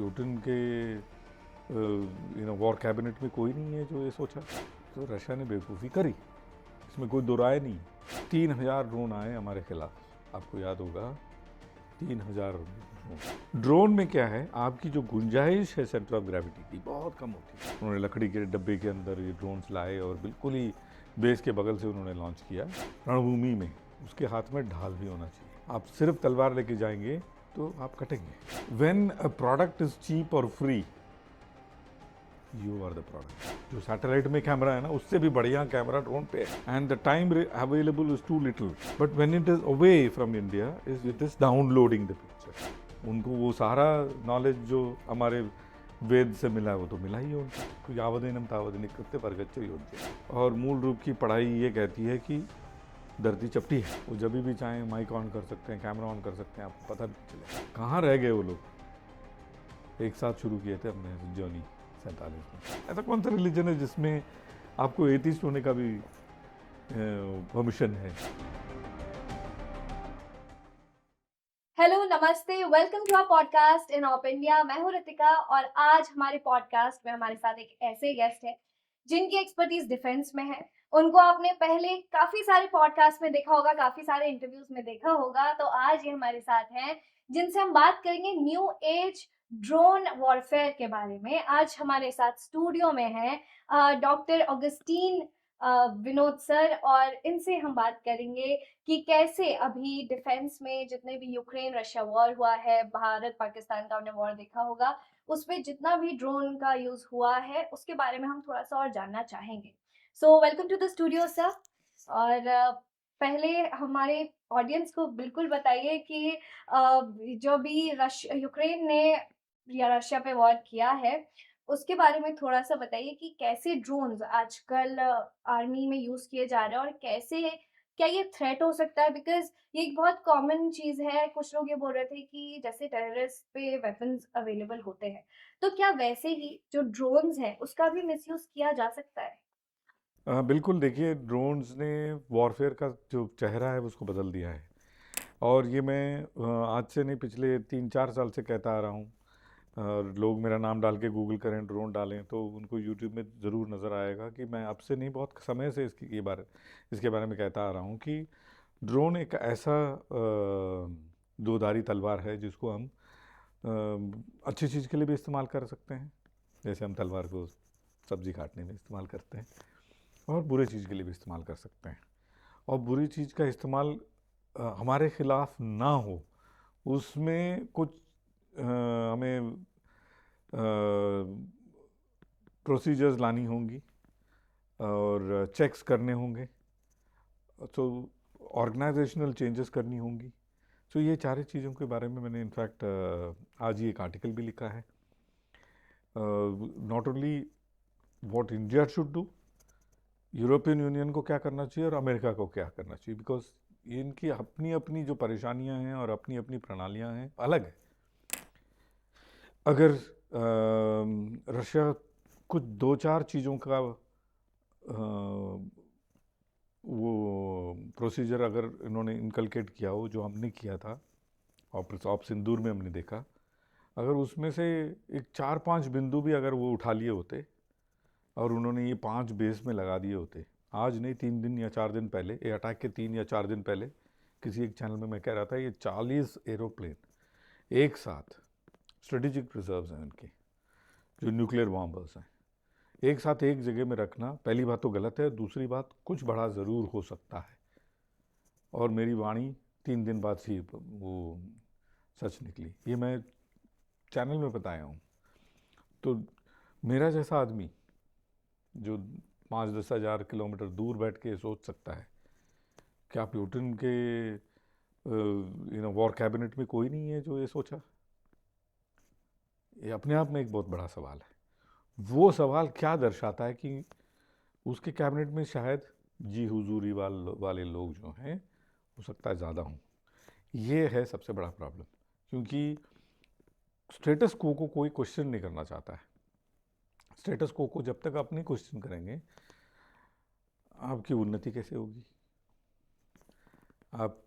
Putin के war cabinet में कोई नहीं है जो ये सोचा। तो रशिया ने बेवकूफ़ी करी, इसमें कोई दो राय नहीं। 3,000 ड्रोन आए हमारे खिलाफ, आपको याद होगा 3,000 ड्रोन। ड्रोन में क्या है, आपकी जो गुंजाइश है सेंटर ऑफ ग्रेविटी की बहुत कम होती है। उन्होंने लकड़ी के डब्बे के अंदर ये ड्रोन्स लाए और बिल्कुल ही बेस के बगल से उन्होंने लॉन्च किया रणभूमि में। उसके हाथ में ढाल भी होना चाहिए। आप सिर्फ तलवार लेके जाएंगे तो आप कटेंगे। When a product is cheap और free, you are the product. जो सैटेलाइट में कैमरा है ना, उससे भी बढ़िया कैमरा ड्रोन पे है, and the time available is too little, but when it is away from India it is downloading the picture. उनको वो सारा नॉलेज जो हमारे वेद से मिला है वो तो मिला ही है उनको। यावदेनम तावदेन कृत्य परगच्छ योज्य। और मूल रूप की पढ़ाई ये कहती है कि धरती चपटी है, वो जब भी चाहें माइक ऑन कर सकते हैं, कैमरा ऑन कर सकते हैं, आपको पता भी चले। कहाँ रह गए वो लोग? एक साथ शुरू किए थे हमने जर्नी 47 में। ऐसा कौन सा रिलीजन है जिसमें आपको एथिस्ट होने का भी परमिशन है? हेलो, नमस्ते, welcome to our podcast in OpIndia. मैं हूं रितिका और आज हमारे पॉडकास्ट में हमारे साथ एक ऐसे गेस्ट है जिनकी एक्सपर्टीज डिफेंस में है। उनको आपने पहले काफी सारे पॉडकास्ट में देखा होगा, काफी सारे इंटरव्यूज में देखा होगा। तो आज ये हमारे साथ हैं जिनसे हम बात करेंगे न्यू एज ड्रोन वॉरफेयर के बारे में। आज हमारे साथ स्टूडियो में है डॉक्टर ऑगस्टीन विनोद सर, और इनसे हम बात करेंगे कि कैसे अभी डिफेंस में जितने भी यूक्रेन रशिया वॉर हुआ है, भारत पाकिस्तान का आपने वॉर देखा होगा, उसमें जितना भी ड्रोन का यूज हुआ है उसके बारे में हम थोड़ा सा और जानना चाहेंगे। So welcome to the studio sir. और पहले हमारे ऑडियंस को बिल्कुल बताइए कि जो भी यूक्रेन ने या रशिया पे वॉर किया है उसके बारे में थोड़ा सा बताइए कि कैसे ड्रोन्स आजकल आर्मी में यूज किए जा रहे हैं और कैसे, क्या ये थ्रेट हो सकता है? बिकॉज ये एक बहुत कॉमन चीज है। कुछ लोग ये बोल रहे थे कि जैसे टेररिस्ट पे वेपन्स अवेलेबल होते हैं, तो क्या वैसे ही जो ड्रोन्स हैं उसका भी मिसयूज किया जा सकता है? बिल्कुल, देखिए ड्रोन्स ने वॉरफेयर का जो चेहरा है उसको बदल दिया है। और ये मैं आज से नहीं, पिछले 3-4 साल से कहता आ रहा हूँ। और लोग मेरा नाम डाल के गूगल करें, ड्रोन डालें, तो उनको यूट्यूब में ज़रूर नज़र आएगा कि मैं अब से नहीं, बहुत समय से इसके बारे में कहता आ रहा हूँ कि ड्रोन एक ऐसा दोधारी तलवार है जिसको हम अच्छी चीज़ के लिए भी इस्तेमाल कर सकते हैं, जैसे हम तलवार को सब्ज़ी काटने में इस्तेमाल करते हैं, और बुरे चीज़ के लिए भी इस्तेमाल कर सकते हैं। और बुरी चीज़ का इस्तेमाल हमारे खिलाफ ना हो, उसमें कुछ हमें प्रोसीजर्स लानी होंगी और चेक्स करने होंगे, तो ऑर्गेनाइजेशनल चेंजेस करनी होंगी। तो ये सारी चीज़ों के बारे में मैंने इनफैक्ट आज ही एक आर्टिकल भी लिखा है। Not only what India should do, European union को क्या करना चाहिए और अमेरिका को क्या करना चाहिए, बिकॉज इनकी अपनी अपनी जो परेशानियां हैं और अपनी अपनी प्रणालियां हैं, अलग है। अगर रशिया कुछ 2-4 चीज़ों का वो प्रोसीजर अगर इन्होंने इनकलकेट किया हो जो हमने किया था ऑपरेशन सिंदूर में, हमने देखा, अगर उसमें से एक 4-5 बिंदु भी अगर वो उठा लिए होते और उन्होंने ये 5 बेस में लगा दिए होते, आज नहीं 3 दिन या 4 दिन पहले, ये अटैक के 3 या 4 दिन पहले किसी एक चैनल में मैं कह रहा था, ये 40 एरोप्लेन एक साथ, स्ट्रेटेजिक रिजर्व्स हैं उनके, जो न्यूक्लियर बॉम्बर्स हैं, एक साथ एक जगह में रखना, पहली बात तो गलत है, दूसरी बात कुछ बड़ा ज़रूर हो सकता है। और मेरी वाणी 3 दिन बाद ही वो सच निकली, ये मैं चैनल में बताया हूँ। तो मेरा जैसा आदमी जो 5-10 हज़ार किलोमीटर दूर बैठ के सोच सकता है, क्या प्यूटिन के वॉर कैबिनेट में कोई नहीं है जो ये सोचा? ये अपने आप में एक बहुत बड़ा सवाल है। वो सवाल क्या दर्शाता है कि उसके कैबिनेट में शायद जी हुजूरी वाले लोग जो हैं, हो सकता है ज़्यादा हों। ये है सबसे बड़ा प्रॉब्लम, क्योंकि स्टेटस को कोई क्वेश्चन नहीं करना चाहता है। स्टेटस को जब तक आप नहीं क्वेश्चन करेंगे, आपकी उन्नति कैसे होगी? आप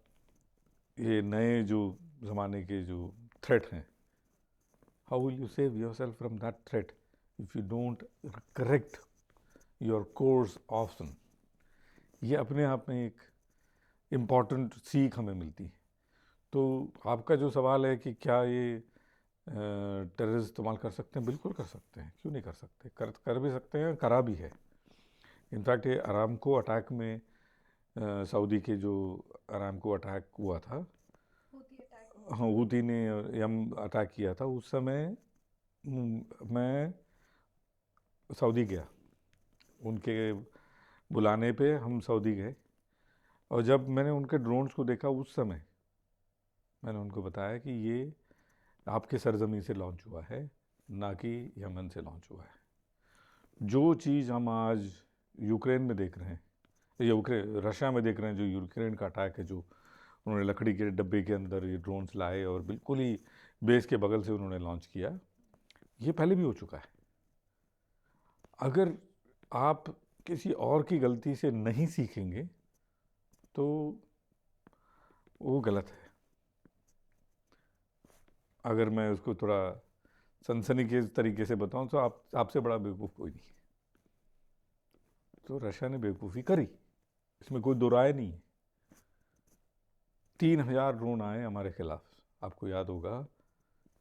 ये नए जो ज़माने के जो थ्रेट हैं, how will you save yourself from that threat if you don't correct your course often? ये अपने आप में एक इम्पॉर्टेंट सीख हमें मिलती है। तो आपका जो सवाल है कि क्या ये टेररिस्ट इस्तेमाल कर सकते हैं, बिल्कुल कर सकते हैं, क्यों नहीं कर सकते, कर भी सकते हैं, करा भी है। इनफैक्ट ये अरामको अटैक में सऊदी के जो अरामको अटैक हुआ था, हाँ, हूती ने यम अटैक किया था, उस समय मैं सऊदी गया, उनके बुलाने पे हम सऊदी गए, और जब मैंने उनके ड्रोन्स को देखा उस समय मैंने उनको बताया कि ये आपके सरजमी से लॉन्च हुआ है, ना कि यमन से लॉन्च हुआ है। जो चीज़ हम आज यूक्रेन में देख रहे हैं, रशिया में देख रहे हैं, जो यूक्रेन का अटैक है, जो उन्होंने लकड़ी के डब्बे के अंदर ये ड्रोन्स लाए और बिल्कुल ही बेस के बगल से उन्होंने लॉन्च किया, ये पहले भी हो चुका है। अगर आप किसी और की गलती से नहीं सीखेंगे तो वो गलत है। अगर मैं उसको थोड़ा सनसनीखेज तरीके से बताऊं तो आपसे बड़ा बेवकूफ़ कोई नहीं है। तो रशिया ने बेवकूफ़ी करी, इसमें कोई दो राय नहीं है। 3000 ड्रोन आए हमारे खिलाफ, आपको याद होगा,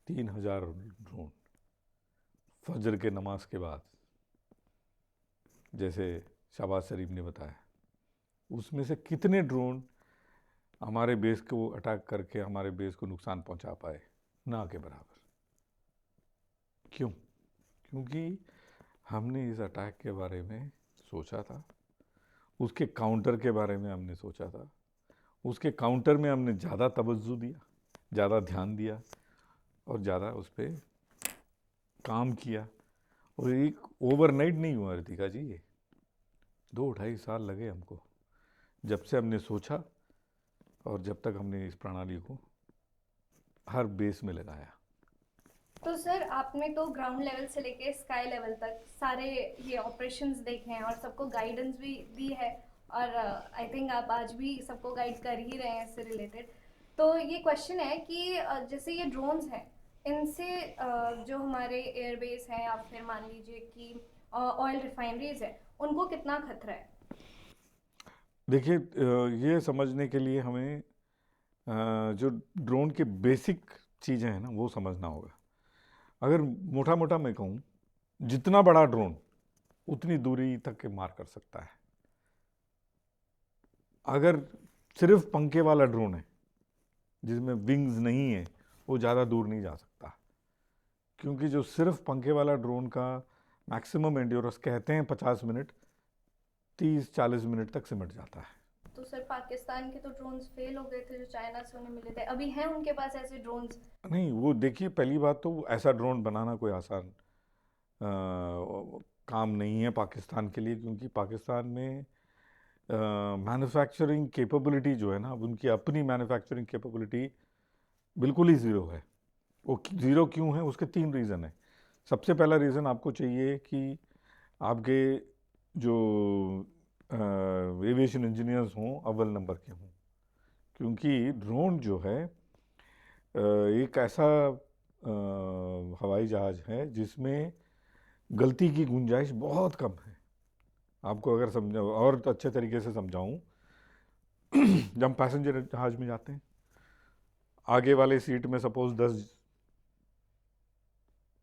3000 ड्रोन फजर के नमाज के बाद, जैसे शहबाज शरीफ ने बताया। उसमें से कितने ड्रोन हमारे बेस को अटैक करके हमारे बेस को नुकसान पहुंचा पाए? ना के बराबर। क्यों? क्योंकि हमने इस अटैक के बारे में सोचा था, उसके काउंटर के बारे में हमने सोचा था, उसके काउंटर में हमने ज़्यादा तवज्जो दिया, ज़्यादा ध्यान दिया और ज़्यादा उस पर काम किया। और एक ओवरनाइट नहीं हुआ रितिका जी, ये 2-2.5 साल लगे हमको, जब से हमने सोचा और जब तक हमने इस प्रणाली को हर बेस में लगाया। तो सर, आपने तो ग्राउंड लेवल से लेके स्काई लेवल तक सारे ये ऑपरेशंस देखे हैं और सबको गाइडेंस भी दी है, और आई थिंक आप आज भी सबको गाइड कर ही रहे हैं इससे रिलेटेड। तो ये क्वेश्चन है कि जैसे ये ड्रोन्स हैं, इनसे जो हमारे एयरबेस हैं या फिर मान लीजिए कि ऑयल रिफाइनरीज है, उनको कितना खतरा है? देखिए, ये समझने के लिए हमें जो ड्रोन के बेसिक चीज़ें हैं ना, वो समझना होगा। अगर मोटा मोटा मैं कहूँ, जितना बड़ा ड्रोन उतनी दूरी तक के मार कर सकता है। अगर सिर्फ पंखे वाला ड्रोन है जिसमें विंग्स नहीं है, वो ज़्यादा दूर नहीं जा सकता, क्योंकि जो सिर्फ पंखे वाला ड्रोन का मैक्सिमम एंड्योरेंस कहते हैं 50 मिनट, 30-40 मिनट तक सिमट जाता है। तो सर, पाकिस्तान के तो ड्रोन्स फेल हो गए थे जो चाइना से उन्हें मिले थे, अभी हैं उनके पास ऐसे ड्रोन्स? नहीं, वो देखिए, पहली बात तो ऐसा ड्रोन बनाना कोई आसान काम नहीं है पाकिस्तान के लिए, क्योंकि पाकिस्तान में मैन्युफैक्चरिंग कैपेबिलिटी जो है ना, उनकी अपनी मैन्युफैक्चरिंग कैपेबिलिटी बिल्कुल ही ज़ीरो है। वो ज़ीरो क्यों है? उसके 3 रीज़न है। सबसे पहला रीज़न आपको चाहिए कि आपके जो एविएशन इंजीनियर्स हों, अव्वल नंबर के हों, क्योंकि ड्रोन जो है एक ऐसा हवाई जहाज़ है जिसमें गलती की गुंजाइश बहुत कम है। आपको अगर समझा और अच्छे तरीके से समझाऊं, जब हम पैसेंजर जहाज़ में जाते हैं, आगे वाले सीट में सपोज 10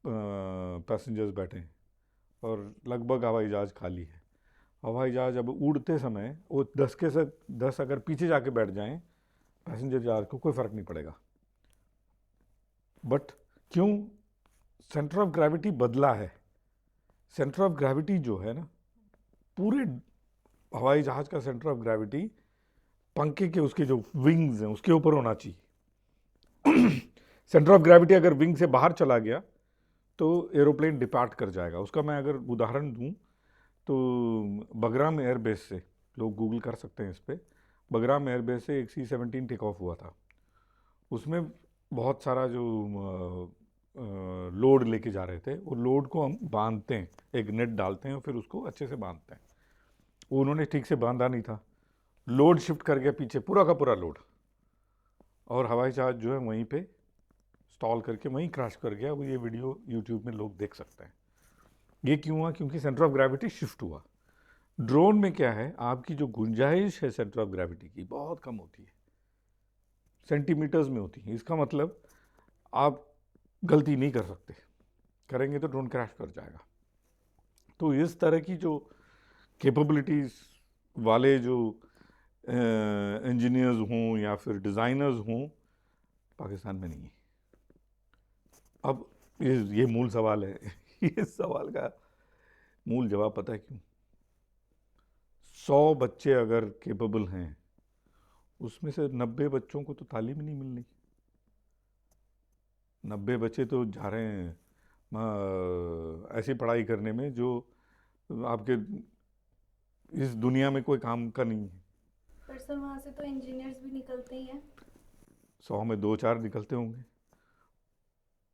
पैसेंजर्स बैठे हैं और लगभग हवाई जहाज़ खाली है। हवाई जहाज़ अब उड़ते समय वो 10 के से 10 अगर पीछे जाके बैठ जाएं, पैसेंजर जहाज़ को कोई फ़र्क नहीं पड़ेगा। बट क्यों? सेंटर ऑफ ग्रेविटी बदला है। सेंटर ऑफ ग्रेविटी जो है ना, पूरे हवाई जहाज़ का सेंटर ऑफ ग्रेविटी पंखे के उसके जो विंग्स हैं उसके ऊपर होना चाहिए। सेंटर ऑफ ग्रेविटी अगर विंग से बाहर चला गया तो एरोप्लेन डिपार्ट कर जाएगा। उसका मैं अगर उदाहरण दूं तो बगराम एयरबेस से, लोग गूगल कर सकते हैं इस पर, बगराम एयरबेस से एक C-17 टेक ऑफ हुआ था। उसमें बहुत सारा जो लोड लेके जा रहे थे, वो लोड को हम बांधते हैं, एक नेट डालते हैं और फिर उसको अच्छे से बांधते हैं। वो उन्होंने ठीक से बांधा नहीं था, लोड शिफ्ट कर गया पीछे, पूरा का पूरा लोड, और हवाई जहाज़ जो है वहीं पे स्टॉल करके वहीं क्रैश कर गया। वो ये वीडियो यूट्यूब में लोग देख सकते हैं। ये क्यों हुआ? क्योंकि सेंटर ऑफ ग्रेविटी शिफ्ट हुआ। ड्रोन में क्या है, आपकी जो गुंजाइश है सेंटर ऑफ ग्रेविटी की बहुत कम होती है, सेंटीमीटर्स में होती है। इसका मतलब आप गलती नहीं कर सकते, करेंगे तो ड्रोन क्रैश कर जाएगा। तो इस तरह की जो कैपेबिलिटीज वाले जो इंजीनियर्स हों या फिर डिज़ाइनर्स हों, पाकिस्तान में नहीं है। अब ये मूल सवाल है। इस सवाल का मूल जवाब पता है क्यों? 100 बच्चे अगर कैपेबल हैं, उसमें से 90 बच्चों को तो तालीम नहीं मिलनी। 90 बच्चे तो जा रहे हैं ऐसी पढ़ाई करने में जो आपके इस दुनिया में कोई काम का नहीं है। पर सर वहाँ से तो इंजीनियर्स भी निकलते ही हैं। 100 में 2-4 निकलते होंगे,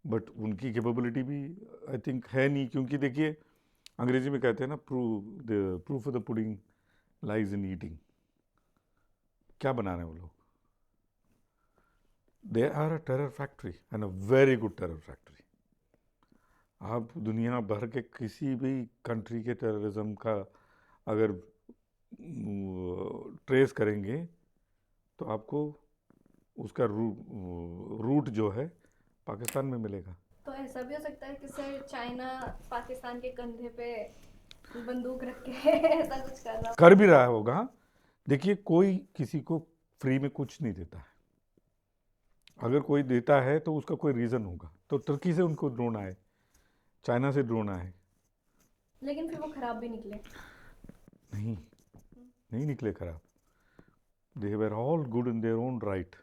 बट उनकी कैपेबिलिटी भी आई थिंक है नहीं। क्योंकि देखिए, अंग्रेजी में कहते हैं ना, proof of the pudding lies in eating. क्या बना रहे हैं वो लोग? They are a terror factory and a very good terror factory. आप दुनिया भर के किसी भी कंट्री के टेररिज्म का अगर ट्रेस करेंगे तो आपको उसका रूट जो है पाकिस्तान में मिलेगा। तो ऐसा भी हो सकता है कि सर चाइना पाकिस्तान के कंधे पे बंदूक रख के ऐसा कुछ कर रहा कर भी रहा होगा। देखिए, कोई किसी को फ्री में कुछ नहीं देता है। अगर कोई देता है तो उसका कोई रीज़न होगा। तो तुर्की से उनको ड्रोन आए, चाइना से ड्रोन आए, लेकिन फिर वो खराब भी निकले। नहीं निकले खराब। They were all good in their own right.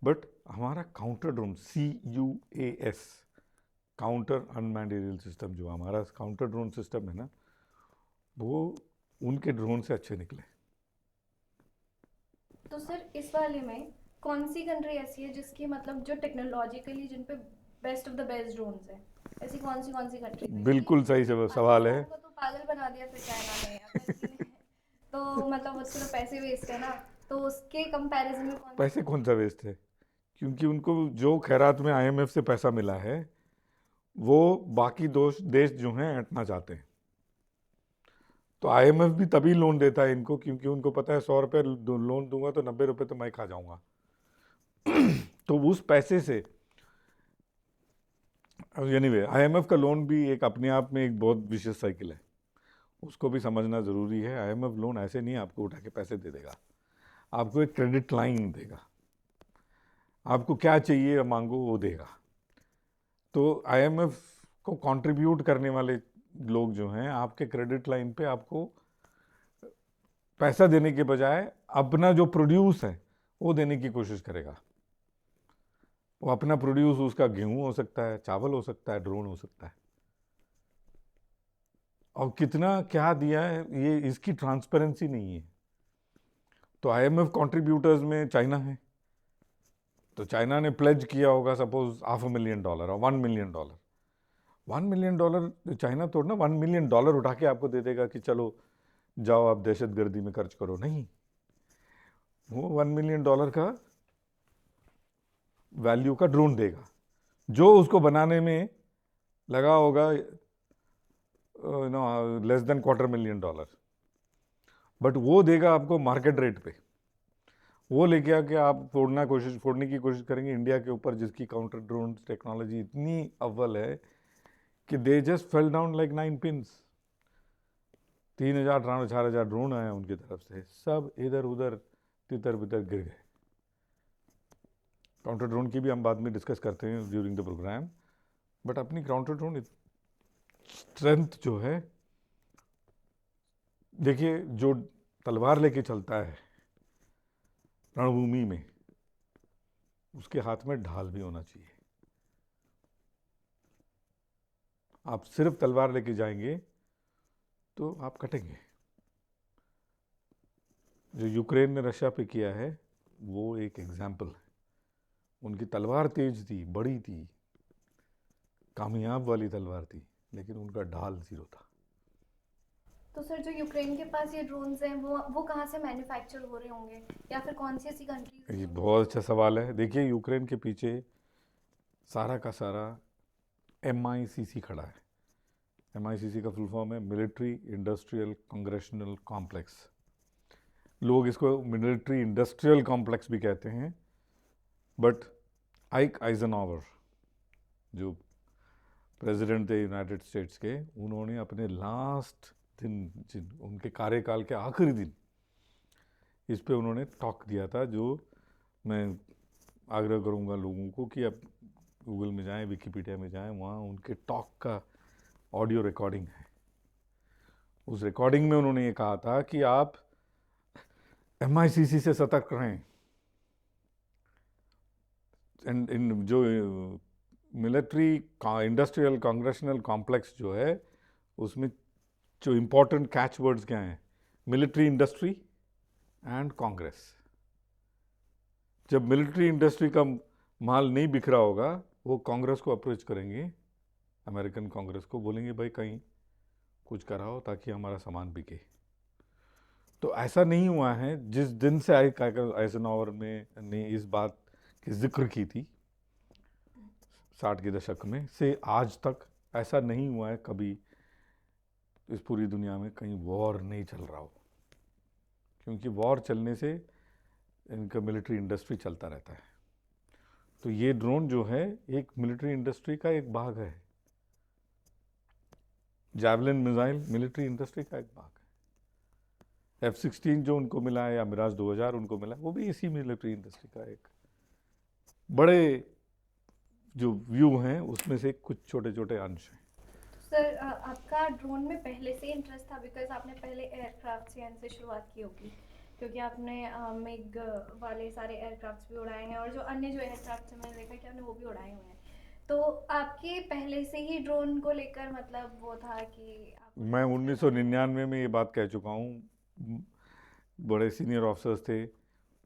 But हमारा counter drone CUAS, counter unmanned aerial system, जो हमारा काउंटर ड्रोन सिस्टम है ना, वो उनके ड्रोन से अच्छे निकले। तो सर इस वाले में कौन सी कंट्री ऐसी है जिसकी मतलब जो टेक्नोलॉजिकली जिन पे best of the best drones हैं? ऐसी कौन सी कंट्री? बिल्कुल सही सवाल है। पाकिस्तान को तो पागल बना दिया फिर चाइना ने या तुर्की ने। तो मतलब उसके तो पैसे वेस्ट है ना। तो उसके कंपैरिजन में पैसे कौन सा वेस्ट है? क्योंकि उनको जो खैरात में IMF से पैसा मिला है, वो बाकी देश जो हैं ऐंठना चाहते हैं। तो IMF भी तभी लोन देता है इनको, क्योंकि उनको पता है 100 रुपये लोन दूंगा तो 90 रुपये तो मैं खा जाऊंगा। तो उस पैसे से एनीवे, IMF का लोन भी एक अपने आप में एक बहुत विशेष साइकिल है, उसको भी समझना ज़रूरी है। IMF लोन ऐसे नहीं आपको उठा के पैसे दे देगा, आपको एक क्रेडिट लाइन देगा, आपको क्या चाहिए मांगो वो देगा। तो IMF को कंट्रीब्यूट करने वाले लोग जो हैं, आपके क्रेडिट लाइन पे आपको पैसा देने के बजाय अपना जो प्रोड्यूस है वो देने की कोशिश करेगा। वो अपना प्रोड्यूस, उसका गेहूं हो सकता है, चावल हो सकता है, ड्रोन हो सकता है। और कितना क्या दिया है ये, इसकी ट्रांसपेरेंसी नहीं है। तो IMF कंट्रीब्यूटर्स में चाइना है, तो चाइना ने प्लेज किया होगा सपोज $500,000 और $1 मिलियन। $1 मिलियन चाइना तोड़ ना $1 मिलियन उठा के आपको दे देगा कि चलो जाओ आप दहशतगर्दी में खर्च करो। नहीं, वो $1 मिलियन का वैल्यू का ड्रोन देगा, जो उसको बनाने में लगा होगा लेस देन $250,000। बट वो देगा आपको मार्केट रेट पे। वो लेके आके आप फोड़ने की कोशिश करेंगे इंडिया के ऊपर, जिसकी काउंटर ड्रोन टेक्नोलॉजी इतनी अव्वल है कि they just fell down like 9 pins. 3,000 4,000 drone आए उनकी तरफ से, सब इधर उधर तितर बितर गिर गए। काउंटर ड्रोन की भी हम बाद में डिस्कस करते हैं ड्यूरिंग द प्रोग्राम। बट अपनी काउंटर ड्रोन स्ट्रेंथ जो है, देखिए, जो तलवार लेके चलता है रणभूमि में, उसके हाथ में ढाल भी होना चाहिए। आप सिर्फ तलवार लेके जाएंगे तो आप कटेंगे। जो यूक्रेन ने रशिया पे किया है वो एक एग्जाम्पल है। उनकी तलवार तेज थी, बड़ी थी, कामयाब वाली तलवार थी, लेकिन उनका ढाल जीरो था। तो सर जो यूक्रेन के पास ये ड्रोन्स हैं वो कहाँ से मैन्युफैक्चर हो रहे होंगे, या फिर कौन सी ऐसी कंट्रीज? ये बहुत अच्छा सवाल है। देखिए, यूक्रेन के पीछे सारा का सारा MICC खड़ा है। MICC का फुल फॉर्म है मिलिट्री इंडस्ट्रियल कांग्रेशनल कॉम्प्लेक्स। लोग इसको मिलिट्री इंडस्ट्रियल कॉम्प्लेक्स भी कहते हैं, बट आइक आइजनहॉवर जो प्रेसिडेंट थे यूनाइटेड स्टेट्स के, उन्होंने अपने लास्ट दिन, उनके कार्यकाल के आखिरी दिन, इस पे उन्होंने टॉक दिया था, जो मैं आग्रह करूंगा लोगों को कि आप गूगल में जाएं, विकिपीडिया में जाएं, वहाँ उनके टॉक का ऑडियो रिकॉर्डिंग है। उस रिकॉर्डिंग में उन्होंने ये कहा था कि आप MICC से सतर्क रहें। इन जो मिलिट्री इंडस्ट्रियल कांग्रेशनल कॉम्प्लेक्स जो है, उसमें जो इम्पोर्टेंट कैच वर्ड्स क्या हैं? Military industry and Congress. जब मिलिट्री इंडस्ट्री का माल नहीं बिक रहा होगा, वो कांग्रेस को अप्रोच करेंगे, अमेरिकन कांग्रेस को, बोलेंगे भाई कहीं कुछ कराओ ताकि हमारा सामान बिके। तो ऐसा नहीं हुआ है। जिस दिन से आइजनहॉवर ने इस बात की जिक्र की थी 60 के दशक में से आज तक, ऐसा नहीं हुआ है कभी इस पूरी दुनिया में कहीं वॉर नहीं चल रहा हो, क्योंकि वॉर चलने से इनका मिलिट्री इंडस्ट्री चलता रहता है। तो ये ड्रोन जो है एक मिलिट्री इंडस्ट्री का एक भाग है। जैवलिन मिसाइल मिलिट्री इंडस्ट्री का एक भाग है। F-16 जो उनको मिला है, या मिराज 2000 उनको मिला है, वो भी इसी मिलिट्री इंडस्ट्री का एक बड़े जो व्यू हैं उसमें से कुछ छोटे छोटे अंश हैं। सर, आपका ड्रोन में पहले से इंटरेस्ट था, बिकॉज आपने पहले एयरक्राफ्ट से शुरुआत की होगी, क्योंकि आपने मिग वाले सारे एयरक्राफ्ट भी उड़ाए हैं, और जो अन्य जो एयरक्राफ्ट हैं मैंने देखा कि आपने वो भी उड़ाए हुए हैं। तो आपके पहले से ही ड्रोन को लेकर मतलब वो था कि मैं 1999 में ये बात कह चुका हूँ। बड़े सीनियर ऑफिसर्स थे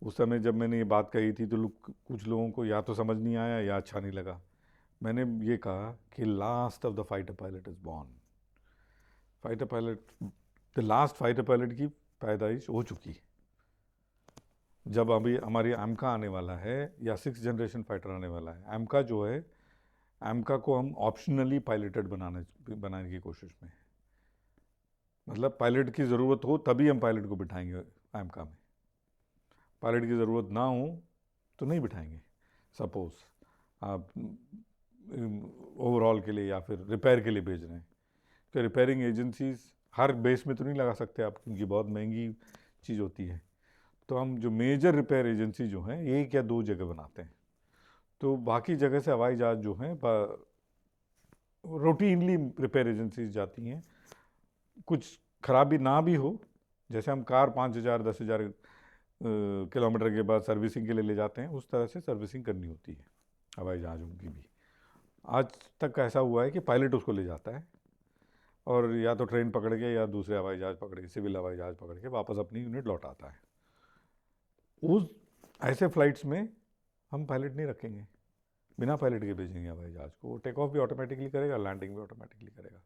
उस समय जब मैंने ये बात कही थी, तो कुछ लोगों को या तो समझ नहीं आया या अच्छा नहीं लगा। मैंने ये कहा कि last of the fighter pilot is born. Fighter pilot, the last fighter pilot की पैदाइश हो चुकी है। जब अभी हमारी एमका आने वाला है, या 6th जनरेशन फाइटर आने वाला है, एमका जो है, एमका को हम ऑप्शनली पायलटेड बनाने की कोशिश में है। मतलब पायलट की ज़रूरत हो तभी हम पायलट को बिठाएंगे एमका में, पायलट की ज़रूरत ना हो तो नहीं बिठाएंगे। सपोज आप ओवरऑल के लिए या फिर रिपेयर के लिए भेज रहे हैं, तो रिपेयरिंग एजेंसीज हर बेस में तो नहीं लगा सकते आप, क्योंकि बहुत महंगी चीज़ होती है। तो हम जो मेजर रिपेयर एजेंसी जो हैं, 1 या 2 जगह बनाते हैं। तो बाकी जगह से हवाई जहाज़ जो हैं रूटीनली रिपेयर एजेंसीज जाती हैं। कुछ खराबी ना भी हो, जैसे हम कार 5000 10,000 किलोमीटर के बाद सर्विसिंग के लिए ले जाते हैं, उस तरह से सर्विसिंग करनी होती है हवाई जहाज़ों की भी। आज तक ऐसा हुआ है कि पायलट उसको ले जाता है, और या तो ट्रेन पकड़ के या दूसरे हवाई जहाज़ पकड़ के, सिविल हवाई जहाज़ पकड़ के वापस अपनी यूनिट लौटाता है। उस ऐसे फ्लाइट्स में हम पायलट नहीं रखेंगे, बिना पायलट के भेजेंगे हवाई जहाज़ को। वो टेक ऑफ भी ऑटोमेटिकली करेगा, लैंडिंग भी ऑटोमेटिकली करेगा।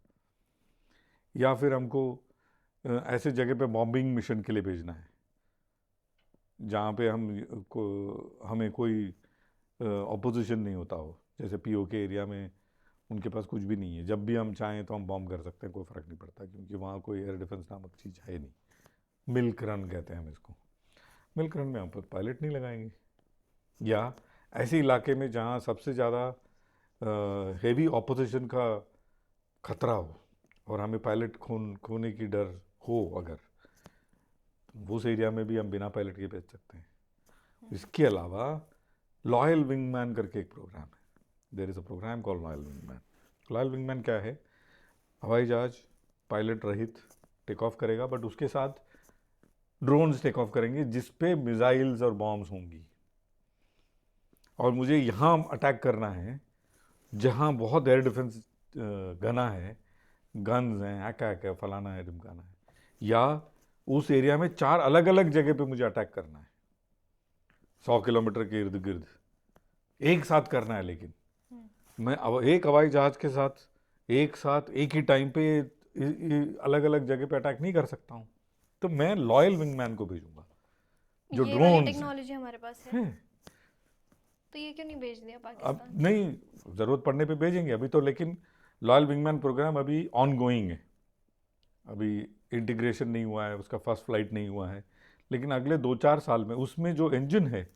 या फिर हमको ऐसे जगह पे बॉम्बिंग मिशन के लिए भेजना है जहाँ पे हमें कोई ऑपोजिशन नहीं होता हो, जैसे POK एरिया में उनके पास कुछ भी नहीं है, जब भी हम चाहें तो हम बॉम्ब कर सकते हैं, कोई फ़र्क नहीं पड़ता, क्योंकि वहाँ कोई एयर डिफेंस नामक चीज़ है नहीं। मिल्क रन कहते हैं हम इसको। मिल्क रन में हम पायलट नहीं लगाएंगे। या ऐसे इलाके में जहाँ सबसे ज़्यादा हेवी ऑपोजिशन का खतरा हो और हमें पायलट खोने की डर हो, अगर उस एरिया में भी हम बिना पायलट के भेज सकते हैं। इसके अलावा लॉयल विंगमैन करके एक प्रोग्राम है। There is a programme called loyal wingman. Loyal wingman क्या है? हवाई जहाज पायलट रहित टेक ऑफ करेगा, बट उसके साथ ड्रोन्स टेक ऑफ करेंगे जिस पे मिसाइल्स और बॉम्ब्स होंगी, और मुझे यहाँ अटैक करना है जहाँ बहुत एयर डिफेंस गना है, गन्स हैं, हैक है, फलाना है, ढिमकाना है, या उस एरिया में 4 अलग अलग जगह पे मुझे अटैक करना है 100 किलोमीटर के इर्द गिर्द एक साथ करना है। लेकिन मैं एक हवाई जहाज के साथ एक ही टाइम पे अलग अलग जगह पे अटैक नहीं कर सकता हूँ। तो मैं लॉयल विंगमैन को भेजूंगा, जो ड्रोन टेक्नोलॉजी हमारे पास है। तो ये क्यों नहीं भेज दिया अब पाकिस्तान? नहीं, ज़रूरत पड़ने पे भेजेंगे अभी तो, लेकिन लॉयल विंगमैन प्रोग्राम अभी ऑन गोइंग है, अभी इंटीग्रेशन नहीं हुआ है, उसका फर्स्ट फ्लाइट नहीं हुआ है, लेकिन अगले 2-4 साल में उसमें जो इंजन है,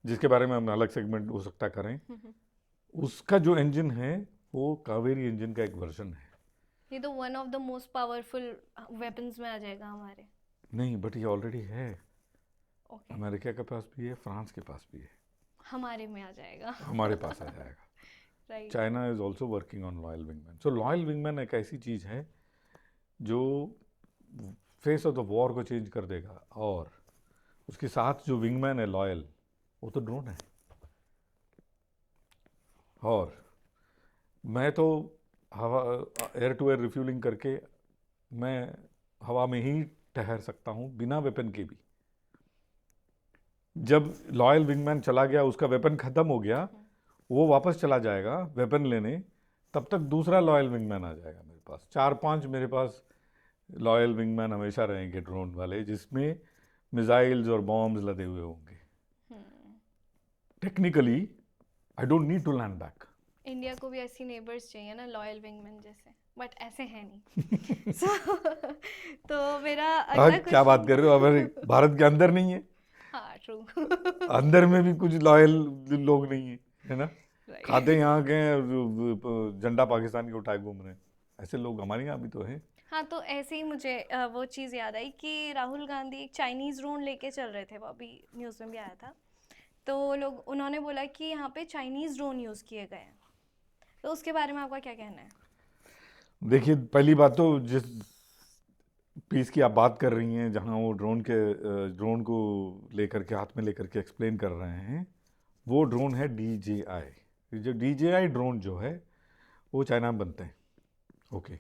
जिसके बारे में हम अलग सेगमेंट हो सकता करें, उसका जो इंजन है वो कावेरी इंजन का एक वर्जन है। ये तो one of the most powerful weapons में आ जाएगा हमारे। नहीं, बट ये ऑलरेडी है, ओके, अमेरिका के पास भी है, फ्रांस के पास भी है, हमारे में आ जाएगा। हमारे पास आ जाएगा। Right. China is also working on loyal wingman. So loyal wingman एक ऐसी चीज़ है जो फेस ऑफ द वॉर को चेंज कर देगा, और उसके साथ जो विंगमैन है लॉयल, वो तो ड्रोन है। और मैं तो हवा, एयर टू एयर रिफ्यूलिंग करके मैं हवा में ही ठहर सकता हूँ बिना वेपन के भी। जब लॉयल विंगमैन चला गया, उसका वेपन ख़त्म हो गया, वो वापस चला जाएगा वेपन लेने, तब तक दूसरा लॉयल विंगमैन आ जाएगा मेरे पास। 4-5 मेरे पास लॉयल विंगमैन हमेशा रहेंगे ड्रोन वाले, जिसमें मिसाइल्स और बॉम्ब्स लदे हुए होंगे। Technically I don't need to land back. India को भी ऐसी नेबर्स चाहिए ना लॉयल विंगमैन जैसे, बट ऐसे हैं नहीं। so, तो मेरा अगला क्या बात कर रहे हो, हमारे भारत के अंदर नहीं है? हाँ ट्रू। अंदर में भी कुछ लॉयल लोग नहीं है, है ना? Right. खाते यहाँ के झंडा पाकिस्तान के उठाए घूम रहे हैं, ऐसे लोग हमारे यहाँ भी तो हैं। हाँ, तो ऐसे ही मुझे वो चीज़ याद आई कि राहुल गांधी एक चाइनीज़ ड्रोन लेके चल रहे थे, वो अभी न्यूज़ में भी आया था। तो उन्होंने बोला कि यहाँ पे चाइनीज़ ड्रोन यूज़ किए गए हैं, तो उसके बारे में आपका क्या कहना है? देखिए, पहली बात तो जिस पीस की आप बात कर रही हैं, जहाँ वो ड्रोन को लेकर के हाथ में लेकर के एक्सप्लेन कर रहे हैं, वो ड्रोन है DJI। जो DJI ड्रोन जो है वो चाइना में बनते हैं। ओके,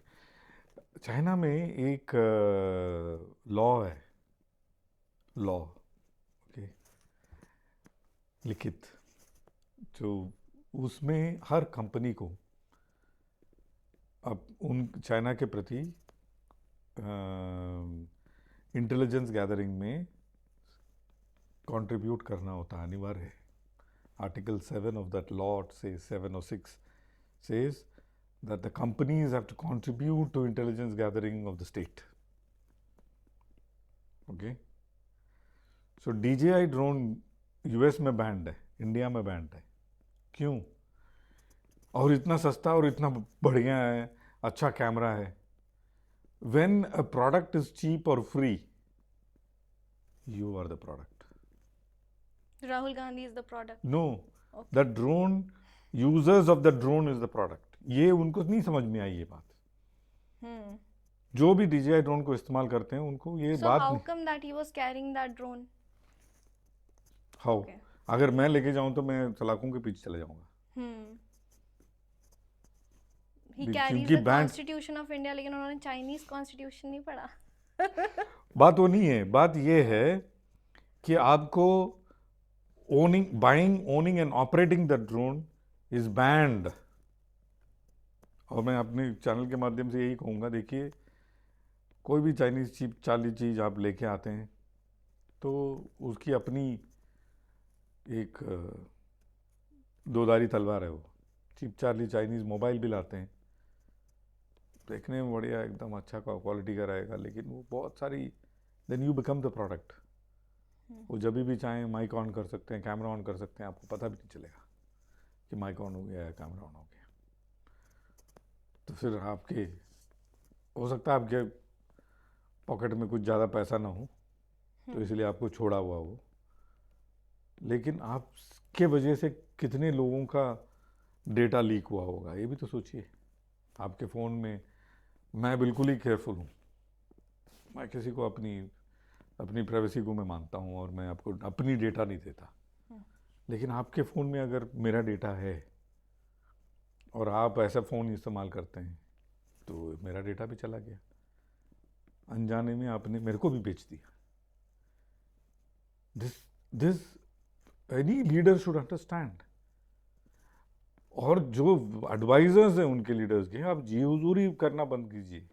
चाइना में एक लॉ है, लॉ, ओके, लिखित, जो उसमें हर कंपनी को अब उन चाइना के प्रति इंटेलिजेंस गैदरिंग में कंट्रीब्यूट करना होता है, अनिवार्य है। Article 7 of that law says, 7 or 6 says that the companies have to contribute to intelligence gathering of the state. Okay, so DJI drone US में बैंड है, इंडिया में बैंड है, क्यों? और इतना सस्ता और इतना बढ़िया है, अच्छा कैमरा है। When a product is cheap or free, you are the product. Rahul Gandhi is the product? No, the drone, users of the drone is the product. ये उनको नहीं समझ में आई ये बात। जो भी DJI ड्रोन को इस्तेमाल करते हैं उनको ये बात हाउ नहीं। कम that he was carrying that drone? How? अगर मैं लेके जाऊं तो मैं सलाखों के पीछे चले जाऊंगा। He carries the constitution of India, लेकिन उन्होंने चाइनीज कॉन्स्टिट्यूशन नहीं पढ़ा। बात वो नहीं है, बात ये है कि आपको owning and operating the drone is banned। और मैं अपने चैनल के माध्यम से यही कहूँगा, देखिए, कोई भी चाइनीज़ चीप चाली चीज़ आप लेके आते हैं तो उसकी अपनी एक दोधारी तलवार है। वो चीप चार्ली चाइनीज़ मोबाइल भी लाते हैं, देखने में बढ़िया एकदम अच्छा क्वालिटी का रहेगा, लेकिन वो बहुत सारी, then you become the product. वो जब भी चाहें माइक ऑन कर सकते हैं, कैमरा ऑन कर सकते हैं, आपको पता भी नहीं चलेगा कि माइक ऑन हो गया या कैमरा ऑन हो गया। तो फिर आपके, हो सकता है आपके पॉकेट में कुछ ज़्यादा पैसा ना हो, तो इसलिए आपको छोड़ा हुआ हो, लेकिन आपके वजह से कितने लोगों का डेटा लीक हुआ होगा, ये भी तो सोचिए। आपके फ़ोन में, मैं बिल्कुल ही केयरफुल हूँ, मैं किसी को अपनी प्राइवेसी को मैं मानता हूँ, और मैं आपको अपनी डेटा नहीं देता, लेकिन आपके फ़ोन में अगर मेरा डेटा है और आप ऐसा फ़ोन इस्तेमाल करते हैं तो मेरा डेटा भी चला गया, अनजाने में आपने मेरे को भी बेच दिया। This any leader should understand. और जो एडवाइजर्स हैं उनके लीडर्स के, आप जी हुजूरी करना बंद कीजिए,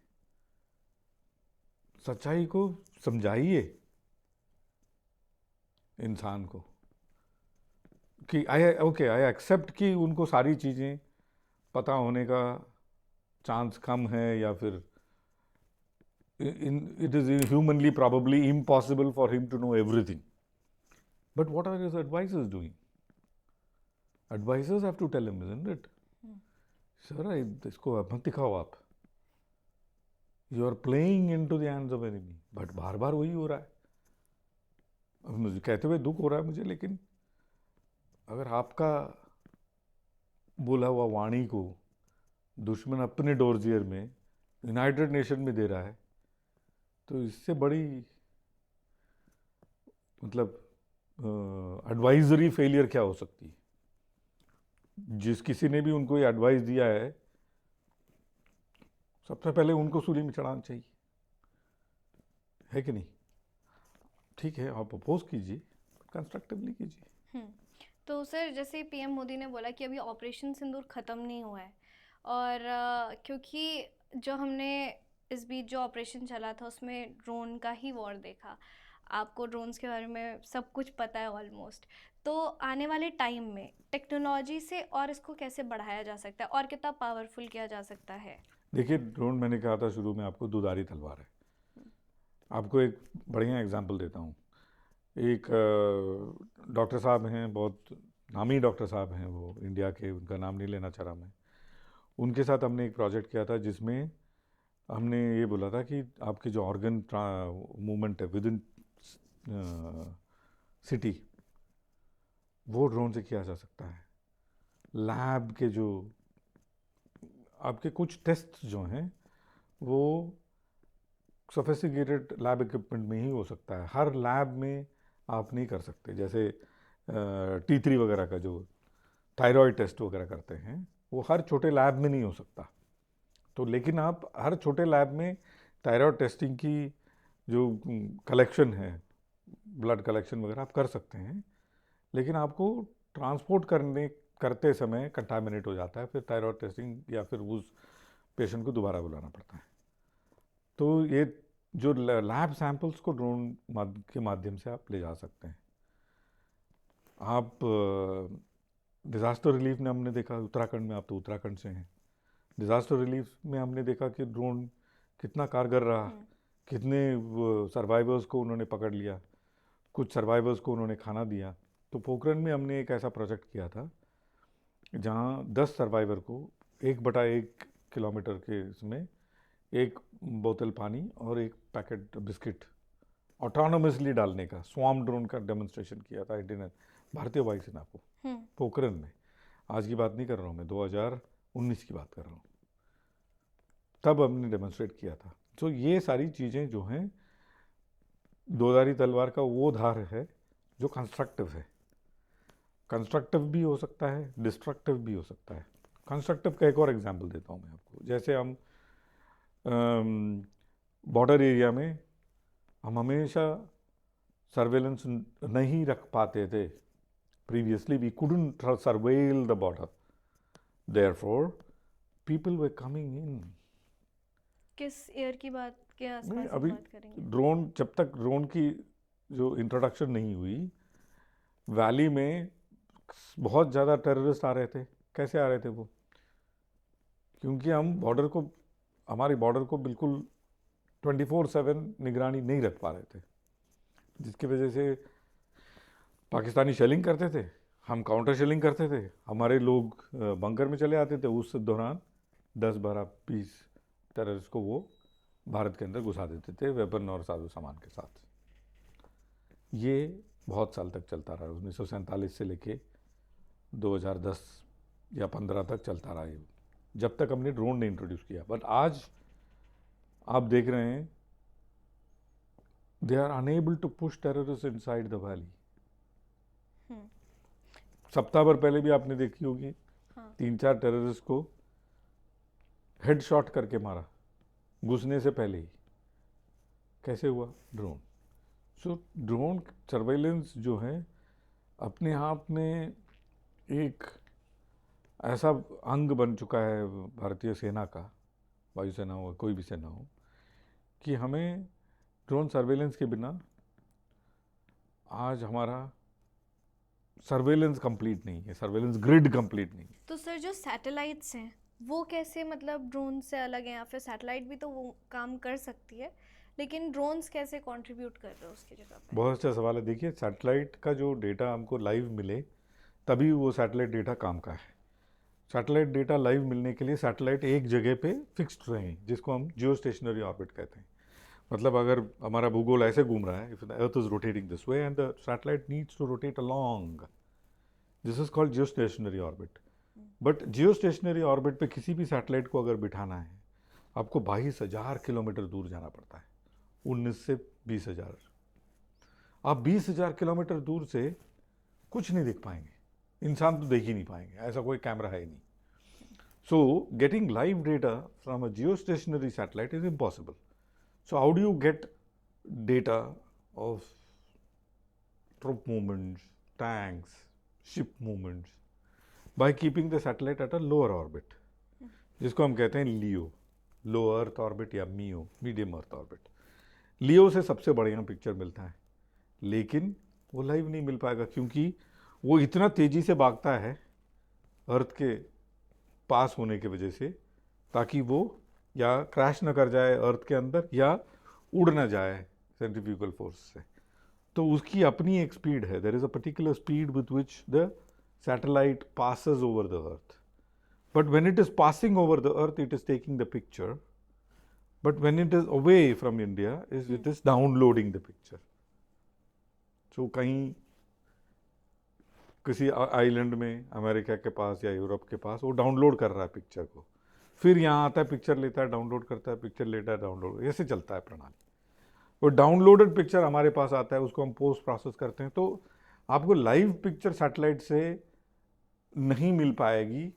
सच्चाई को समझाइए इंसान को। कि आई एक्सेप्ट कि उनको सारी चीज़ें पता होने का चांस कम है, या फिर it is humanly probably impossible for him to know everything. But what are his advisors doing? Advisors have to tell him, isn't it? Sir, इसको मत दिखाओ आप. You are playing into the hands of enemy. But बार बार वही हो रहा है. अब मुझे कहते हुए दुख हो रहा है मुझे, लेकिन अगर आपका बोला हुआ वाणी को दुश्मन अपने डोरजियर में यूनाइटेड नेशन में दे रहा है, तो इससे बड़ी मतलब एडवाइजरी फेलियर क्या हो सकती है? जिस किसी ने भी उनको ये एडवाइस दिया है, सबसे पहले उनको सूली में चढ़ाना चाहिए, है कि नहीं? ठीक है, आप अपोज कीजिए, कंस्ट्रक्टिवली कीजिए। तो सर, जैसे पीएम मोदी ने बोला कि अभी ऑपरेशन सिंदूर ख़त्म नहीं हुआ है, और क्योंकि जो हमने इस बीच जो ऑपरेशन चला था उसमें ड्रोन का ही वॉर देखा, आपको ड्रोन्स के बारे में सब कुछ पता है ऑलमोस्ट, तो आने वाले टाइम में टेक्नोलॉजी से और इसको कैसे बढ़ाया जा सकता है और कितना पावरफुल किया जा सकता है? देखिए, ड्रोन मैंने कहा था शुरू में आपको दुधारी तलवार है। आपको एक बढ़िया एग्जांपल देता हूँ। एक डॉक्टर साहब हैं, बहुत नामी डॉक्टर साहब हैं वो इंडिया के, उनका नाम नहीं लेना चाह रहा मैं। उनके साथ हमने एक प्रोजेक्ट किया था जिसमें हमने ये बोला था कि आपके जो ऑर्गन मूवमेंट है विद इन सिटी, वो ड्रोन से किया जा सकता है। लैब के जो आपके कुछ टेस्ट जो हैं वो सोफिस्टिकेटेड लैब इक्विपमेंट में ही हो सकता है, हर लैब में आप नहीं कर सकते। जैसे T3 वगैरह का जो थायराइड टेस्ट वगैरह करते हैं वो हर छोटे लैब में नहीं हो सकता। तो लेकिन आप हर छोटे लैब में थायराइड टेस्टिंग की जो कलेक्शन है, ब्लड कलेक्शन वगैरह आप कर सकते हैं, लेकिन आपको ट्रांसपोर्ट करते समय कंटामिनेट हो जाता है, फिर थायराइड टेस्टिंग या फिर उस पेशेंट को दोबारा बुलाना पड़ता है। तो ये जो लैब सैंपल्स को ड्रोन के माध्यम से आप ले जा सकते हैं। आप डिज़ास्टर रिलीफ में हमने देखा उत्तराखंड में, आप तो उत्तराखंड से हैं, डिज़ास्टर रिलीफ में हमने देखा कि ड्रोन कितना कारगर रहा, कितने सर्वाइवर्स को उन्होंने पकड़ लिया, कुछ सर्वाइवर्स को उन्होंने खाना दिया। तो पोखरण में हमने एक ऐसा प्रोजेक्ट किया था जहाँ 10 सर्वाइवर को 1/1 किलोमीटर के इसमें एक बोतल पानी और एक पैकेट बिस्किट ऑटोनोमसली डालने का स्वार्म ड्रोन का डेमोन्स्ट्रेशन किया था इंडियन भारतीय वायुसेना को पोखरण में। आज की बात नहीं कर रहा हूँ मैं, 2019 की बात कर रहा हूँ, तब हमने डेमोन्स्ट्रेट किया था। तो ये सारी चीज़ें जो हैं, दोधारी तलवार का वो धार है जो कंस्ट्रक्टिव है। कंस्ट्रक्टिव भी हो सकता है, डिस्ट्रक्टिव भी हो सकता है। कंस्ट्रक्टिव का एक और एग्जांपल देता हूँ मैं आपको। जैसे हम बॉर्डर एरिया में हम हमेशा सर्वेलेंस नहीं रख पाते थे। Previously we couldn't surveil the border, therefore people were coming in. किस ईयर की बात के आसपास अभी बात करेंगे? ड्रोन, जब तक ड्रोन की जो इंट्रोडक्शन नहीं हुई, वैली में बहुत ज़्यादा टेररिस्ट आ रहे थे। कैसे आ रहे थे वो? क्योंकि हम बॉर्डर को, हमारी बॉर्डर को बिल्कुल 24/7 निगरानी नहीं रख पा रहे थे, जिसकी वजह से पाकिस्तानी शेलिंग करते थे, हम काउंटर शेलिंग करते थे, हमारे लोग बंकर में चले आते थे। उस दौरान 10, 12, 20 टेररिस्ट को वो भारत के अंदर घुसा देते थे वेपन और साजो सामान के साथ। ये बहुत साल तक चलता रहा, 1947 से लेके 2010 या 15 तक चलता रहा ये, जब तक हमने ड्रोन नहीं इंट्रोड्यूस किया। बट आज आप देख रहे हैं they are unable to push terrorist inside the valley. सप्ताह भर पहले भी आपने देखी होगी, 3-4 टेररिस्ट को हेडशॉट करके मारा घुसने से पहले ही। कैसे हुआ? ड्रोन। सो ड्रोन सर्वेलेंस जो है अपने आप में एक ऐसा अंग बन चुका है भारतीय सेना का, वायुसेना हो कोई भी सेना हो, कि हमें ड्रोन सर्वेलेंस के बिना आज हमारा सर्वेलेंस कंप्लीट नहीं है, सर्वेलेंस ग्रिड कंप्लीट नहीं है। तो सर जो सैटेलाइट्स हैं वो कैसे मतलब ड्रोन से अलग हैं, या फिर सैटेलाइट भी तो वो काम कर सकती है लेकिन ड्रोन्स कैसे कंट्रीब्यूट कर रहे हैं उसकी जगह पे? बहुत अच्छा सवाल है। देखिए, सैटेलाइट का जो डेटा हमको लाइव मिले तभी वो सैटेलाइट डेटा काम का है। सैटेलाइट डेटा लाइव मिलने के लिए सैटेलाइट एक जगह पे फिक्स्ड रहें, जिसको हम जियो स्टेशनरी ऑर्बिट कहते हैं। मतलब अगर हमारा भूगोल ऐसे घूम रहा है, if the earth is rotating this way and the satellite needs to rotate along, this is called geostationary orbit. But geostationary orbit पे किसी भी सैटेलाइट को अगर बिठाना है, आपको 22,000 किलोमीटर दूर जाना पड़ता है। 19 से 20,000। आप 20,000 किलोमीटर दूर से कुछ नहीं देख पाएंगे, इंसान तो देख ही नहीं पाएंगे, ऐसा कोई कैमरा है ही नहीं। So getting live data from a geostationary satellite is impossible. So how do you get data of troop movements, tanks, ship movements? By keeping the satellite at a lower orbit, जिसको हम कहते हैं लियो, लो earth orbit या मीओ, medium earth orbit. लियो से सबसे बढ़िया picture मिलता है, लेकिन वो लाइव नहीं मिल पाएगा क्योंकि वो इतना तेजी से भागता है अर्थ के पास होने की वजह से, ताकि वो या क्रैश ना कर जाए अर्थ के अंदर या उड़ ना जाए सेंट्रीफ्यूगल फोर्स से। तो उसकी अपनी एक स्पीड है, there is a particular speed with which the satellite passes over the earth. But when it is passing over the earth it is taking the picture, but when it is away from India it is downloading the picture. So कहीं किसी island में America के पास या Europe के पास वो download कर रहा है पिक्चर को, फिर यहाँ आता है, पिक्चर लेता है, डाउनलोड करता है, पिक्चर लेता है, डाउनलोड, ऐसे चलता है प्रणाली। वो डाउनलोडेड पिक्चर हमारे पास आता है, उसको हम पोस्ट प्रोसेस करते हैं। तो आपको लाइव पिक्चर सैटेलाइट से नहीं मिल पाएगी,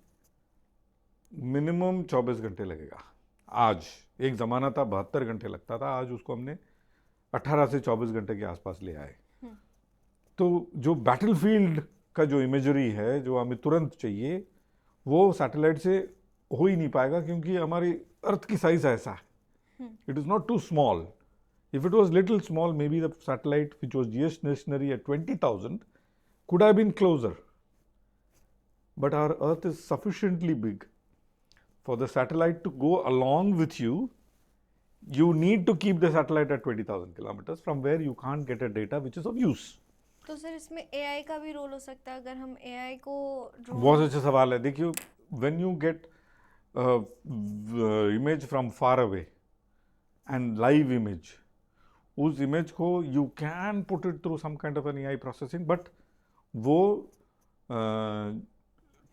मिनिमम 24 घंटे लगेगा। आज एक ज़माना था 72 घंटे लगता था, आज उसको हमने 18 से 24 घंटे के आसपास ले आए। तो जो बैटलफील्ड का जो इमेजरी है, जो हमें तुरंत चाहिए, वो सैटेलाइट से हो ही नहीं पाएगा क्योंकि हमारी अर्थ की साइज ऐसा है। It is not too small. If it was little small, maybe the satellite which was geostationary at 20,000 could have been closer. But our Earth is sufficiently big for the satellite to go along with you. You need to keep the satellite at 20,000 kilometers from where you can't get a data which is of use. तो sir इसमें AI का भी role हो सकता है, अगर हम AI को बहुत अच्छा सवाल है। देखिए, when you get image from far away and live image, उस इमेज को you can put it through some kind of an AI processing, but वो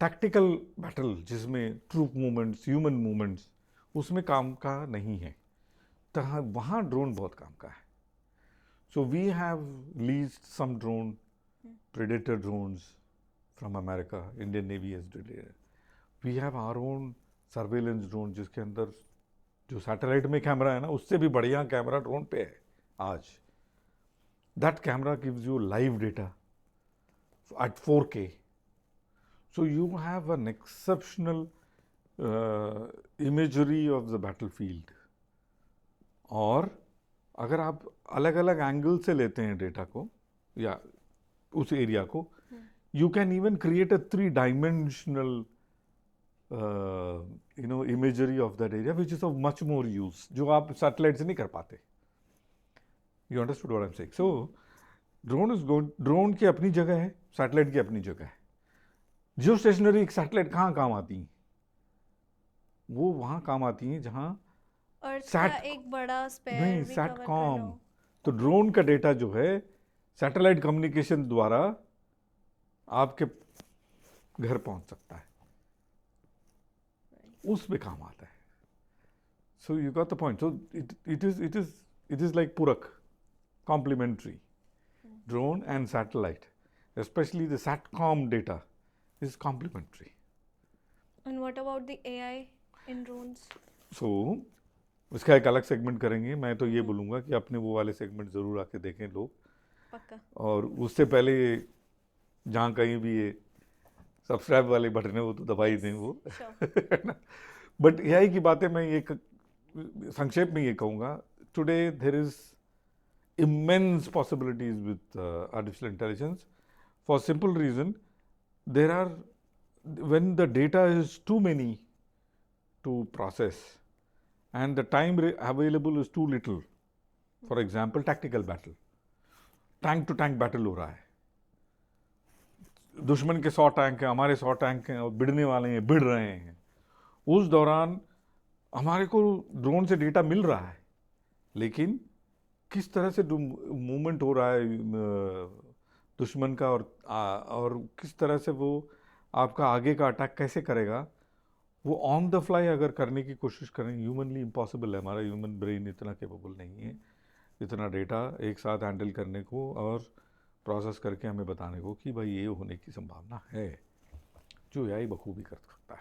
टैक्टिकल बैटल जिसमें ट्रूप मूवमेंट्स, ह्यूमन मूवमेंट्स, उसमें काम का नहीं है, तो वहाँ ड्रोन बहुत काम का है। So we have leased some drone, Predator drones from America. Indian Navy has did it. We have our own surveillance drone जिसके अंदर जो सैटेलाइट में कैमरा है ना, उससे भी बढ़िया कैमरा ड्रोन पे है आज। That camera gives you live data at 4K. So you have an exceptional imagery of the battlefield. और अगर आप अलग अलग एंगल से लेते हैं डेटा को या उस एरिया को, you can even create a 3-dimensional imagery of that area which is of much more use, जो आप सैटेलाइट से नहीं कर पाते। You understood what I am saying? So drone की अपनी जगह है, सैटेलाइट की अपनी जगह है। जियो स्टेशनरी एक सैटेलाइट कहाँ काम आती हैं? वो वहाँ काम आती हैं जहाँ अर्थ का एक बड़ा स्पेयर नहीं, भी कवर करना सैटकॉम। हो। तो ड्रोन का डेटा जो है सैटेलाइट कम्युनिकेशन द्वारा आपके घर पहुंच सकता है, उस पे काम आता है। So you got the point. So it is like पूरक, complementary. Drone and satellite, especially the SATCOM data, is complementary. And what about the AI in drones? So इसका एक अलग सेगमेंट करेंगे। मैं तो ये बोलूँगा कि अपने वो वाले सेगमेंट ज़रूर आके देखें लोग, पक्का। और उससे पहले जहाँ कहीं भी ये सब्सक्राइब वाले बटन है वो तो दबा ही दें वो। बट यही की बातें मैं ये संक्षेप में ये कहूँगा, today there is immense possibilities with artificial intelligence For simple reason, there are, when the data is too many to process and the time available is too little. For example, tactical battle, tank to tank battle हो रहा है, दुश्मन के 100 tank हैं, हमारे 100 tank हैं और भिड़ने वाले हैं, भिड़ रहे हैं। उस दौरान हमारे को ड्रोन से डेटा मिल रहा है, लेकिन किस तरह से मूवमेंट हो रहा है दुश्मन का, और किस तरह से वो आपका आगे का अटैक कैसे करेगा, वो ऑन द फ्लाई अगर करने की कोशिश करें, ह्यूमनली इम्पॉसिबल है। हमारा ह्यूमन ब्रेन इतना केपेबल नहीं है इतना डेटा एक साथ हैंडल करने को और प्रोसेस करके हमें बताने को कि भाई ये होने की संभावना है, जो एआई बखूबी कर सकता है।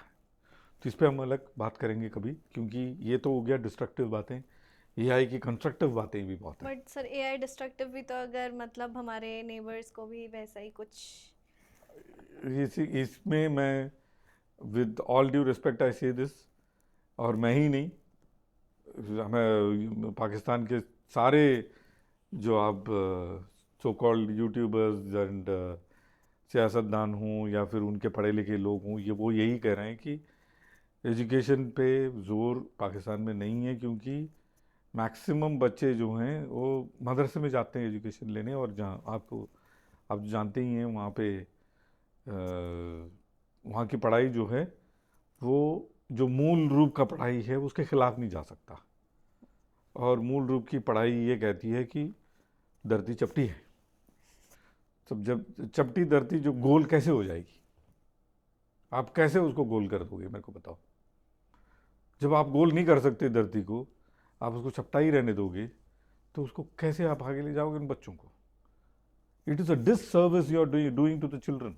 तो इस पर हम अलग बात करेंगे कभी, क्योंकि ये तो हो गया डिस्ट्रक्टिव बातें, एआई की कंस्ट्रक्टिव बातें भी बहुत हैं। बट सर एआई डिस्ट्रक्टिव भी तो अगर मतलब हमारे नेबर्स को भी वैसा ही कुछ, इसमें मैं with all due respect I से दिस, और मैं ही नहीं, हमें पाकिस्तान के सारे जो आप सो कॉल्ड यूट्यूबर्स एंड सियासतदान हों या फिर उनके पढ़े लिखे लोग हों, वो यही कह रहे हैं कि एजुकेशन पे ज़ोर पाकिस्तान में नहीं है, क्योंकि मैक्सिमम बच्चे जो हैं वो मदरसे में जाते हैं एजुकेशन लेने, और जहाँ आप जानते ही हैं वहाँ पे वहाँ की पढ़ाई जो है वो जो मूल रूप का पढ़ाई है उसके खिलाफ नहीं जा सकता, और मूल रूप की पढ़ाई ये कहती है कि धरती चपटी है। सब जब चपटी धरती जो गोल कैसे हो जाएगी, आप कैसे उसको गोल कर दोगे मेरे को बताओ। जब आप गोल नहीं कर सकते धरती को, आप उसको चपटा ही रहने दोगे, तो उसको कैसे आप आगे ले जाओगे उन बच्चों को। It is a disservice you are doing to the children,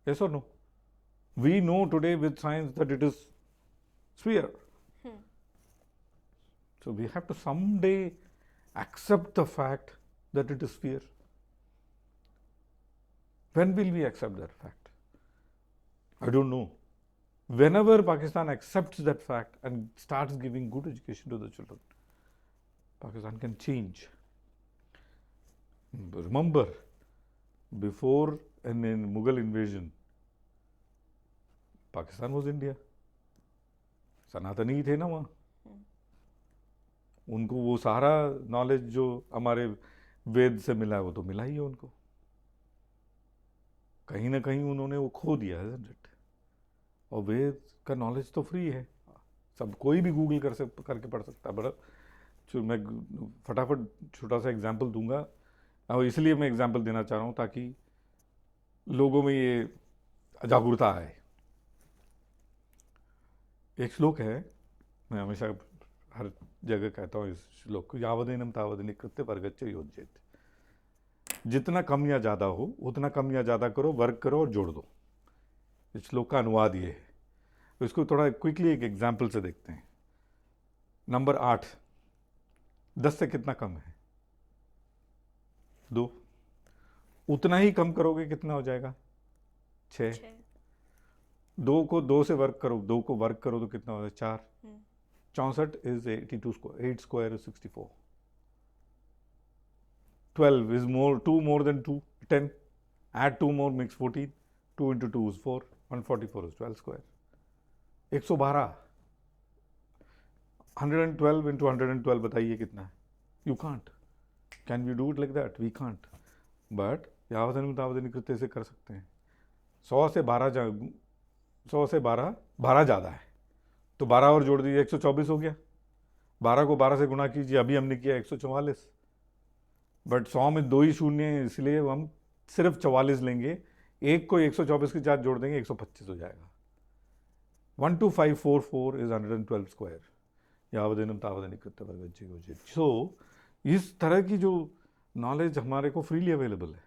yes और no. We know today with science that it is sphere. So we have to someday accept the fact that it is sphere. When will we accept that fact? I don't know. Whenever Pakistan accepts that fact and starts giving good education to the children, Pakistan can change. Remember, before an Mughal invasion, Pakistan was India. सनातनी ही थे ना वहाँ, उनको वो सारा knowledge जो हमारे वेद से मिला है वो तो मिला ही है उनको। कहीं ना कहीं उन्होंने वो खो दिया है, और वेद का नॉलेज तो फ्री है, सब कोई भी गूगल करके पढ़ सकता है। बड़ा जो मैं फटाफट छोटा सा एग्जाम्पल दूंगा, और इसलिए मैं एग्जाम्पल देना चाह रहा हूँ ताकि लोगों में ये जागरूकता आए। एक श्लोक है, मैं हमेशा हर जगह कहता हूँ इस श्लोक को, यावदेनम तावदेन कृत्य परगच्छ योज्येत। जितना कम या ज़्यादा हो उतना कम या ज़्यादा करो, वर्क करो और जोड़ दो। इस श्लोक का अनुवाद ये है। तो इसको थोड़ा क्विकली एक एग्जाम्पल से देखते हैं। नंबर 8 10 से कितना कम है? 2। उतना ही कम करोगे कितना हो जाएगा? 6। 2 को 2 से वर्क करो, 2 को वर्क करो तो कितना होगा? 4। 64 is 82 square, 8 square is 64. 12 is 2 more than 2, 10. Add 2 more makes 14. 2 into 2 is 4. 144 is 12 square. 112. 112 into 112 बताइए कितना है? You can't. Can we do it like that? We can't. But यावदेन तावदेन कृत्य से कर सकते हैं। 100 से 12 ज़्यादा है तो 12 और जोड़ दीजिए, 124 हो गया। 12 को 12 से गुणा कीजिए, अभी हमने किया 144। बट 100 में 2 ही शून्य है, इसलिए हम सिर्फ 44 लेंगे। एक को 124 के साथ जोड़ देंगे, 125 हो जाएगा। 12544 इज 112 स्क्वायर। यावदेनम तावदेन कृत्य परगच्छ योज्येत। सो इस तरह की जो नॉलेज हमारे को फ्रीली अवेलेबल है।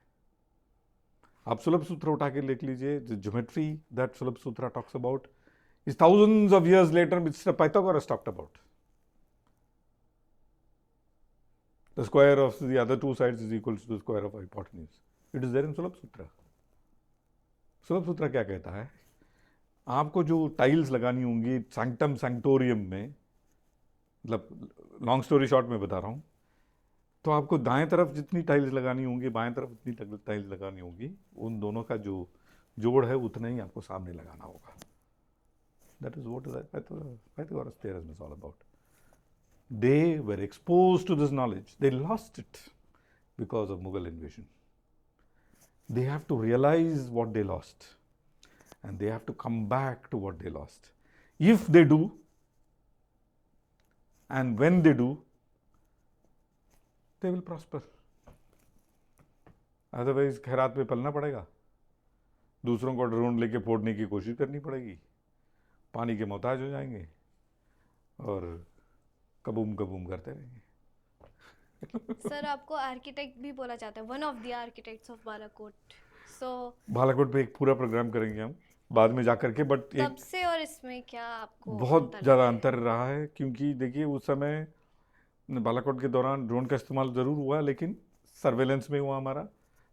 आप सुलभ सूत्र उठा के लिख लीजिए, द ज्योमेट्री दैट सुलभ सूत्र talks about is thousands of years later Mr. Pythagoras talked about. The square of the other two sides is equal to the square of hypotenuse. It is there in Sulabh Sutra. Sulabh Sutra क्या कहता है? आपको जो tiles लगानी होंगी sanctum सैंक्टोरियम में, मतलब long story short में बता रहा हूँ, तो आपको दाएं तरफ जितनी टाइल्स लगानी होंगी, बाएं तरफ उतनी टाइल्स लगानी होंगी, उन दोनों का जो जोड़ है उतना ही आपको सामने लगाना होगा. That is what Pythagoras theorem is all about. They were exposed to this knowledge. They lost it because of Mughal invasion. They have to realize what they lost, and they have to come back to what they lost. If they do, and when they do, they will prosper. Otherwise, खैरात में पलना पड़ेगा, दूसरों को drone लेके फोड़ने की कोशिश करनी पड़ेगी, पानी के मोहताज हो जाएंगे और कबूम कबूम करते रहेंगे. सर आपको आर्किटेक्ट भी बोला जाता है, one of the architects of Balakot. So Balakot पे एक पूरा प्रोग्राम करेंगे हम बाद में जाकर के, बट तब से और इसमें क्या आपको बहुत अंतर ज़्यादा लगा है? अंतर रहा है. क्योंकि देखिए उस समय बालाकोट के दौरान ड्रोन का इस्तेमाल ज़रूर हुआ, लेकिन सर्वेलेंस में हुआ हमारा,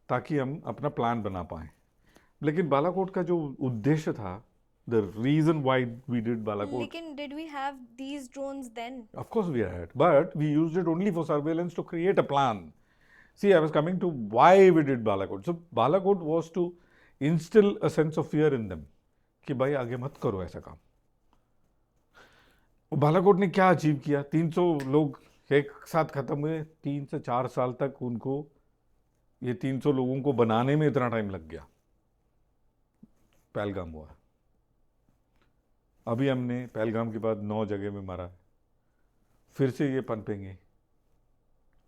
ताकि हम अपना प्लान बना पाएँ. लेकिन बालाकोट का जो उद्देश्य था, the reason why we did Balakot, लेकिन did we have these drones then? of course we had, but we used it only for surveillance to create a plan. See, I was coming to why we did Balakot. So Balakot was to instill a sense of fear in them कि भाई आगे मत करो ऐसा काम. बालाकोट ने क्या achieve किया? 300 लोग एक साथ खत्म हुए. 3 से 4 साल तक उनको, ये 300 लोगों को बनाने में इतना टाइम लग गया. पहलगाम हुआ. अभी हमने पहलगाम के बाद 9 जगह में मारा है. फिर से ये पनपेंगे